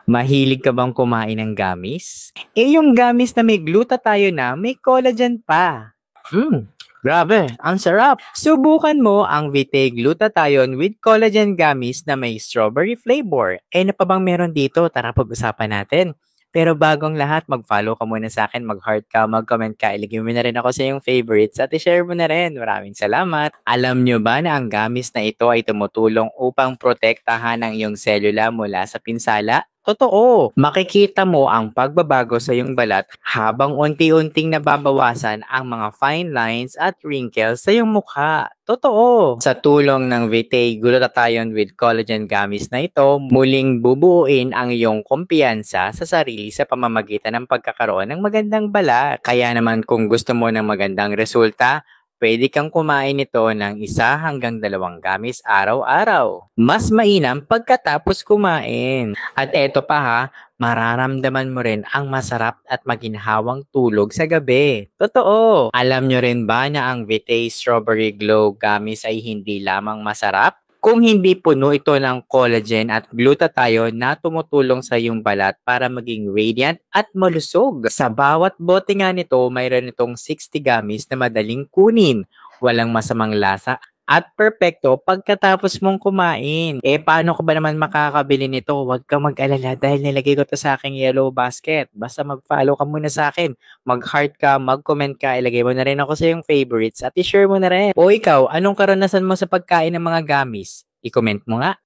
Mahilig ka bang kumain ng gamis? Yung gamis na may glutathione na may collagen pa. Hmm, grabe, ang sarap. Subukan mo ang Vitae Glutathione with Collagen Gummies na may strawberry flavor. Ano pa bang meron dito? Tara pag-usapan natin. Pero bagong lahat, mag-follow ka muna sa akin, mag-heart ka, mag-comment ka, ilagay mo na rin ako sa iyong favorites at i-share mo na rin. Maraming salamat. Alam nyo ba na ang gamis na ito ay tumutulong upang protektahan ang iyong selula mula sa pinsala? Totoo, makikita mo ang pagbabago sa iyong balat habang unti-unting nababawasan ang mga fine lines at wrinkles sa iyong mukha. Totoo! Sa tulong ng Vitae Glutathione with Collagen Gummies na ito, muling bubuuin ang iyong kumpiyansa sa sarili sa pamamagitan ng pagkakaroon ng magandang balat. Kaya naman kung gusto mo ng magandang resulta, pwede kang kumain nito ng 1 hanggang 2 gamis araw-araw. Mas mainam pagkatapos kumain. At eto pa ha, mararamdaman mo rin ang masarap at maginhawang tulog sa gabi. Totoo! Alam nyo rin ba na ang Vitae Strawberry Glow Gummies ay hindi lamang masarap? Kung hindi puno ito ng collagen at glutathione na tumutulong sa iyong balat para maging radiant at malusog. Sa bawat bote nga nito, mayroon itong 60 gummies na madaling kunin. Walang masamang lasa at perpekto pagkatapos mong kumain. Paano ko ba naman makakabili nito? Huwag kang mag-alala dahil nilagay ko to sa aking yellow basket. Basta mag-follow ka muna sa akin. Mag-heart ka, mag-comment ka, ilagay mo na rin ako sa iyong favorites at i-share mo na rin. O ikaw, anong karanasan mo sa pagkain ng mga gamis? I-comment mo nga.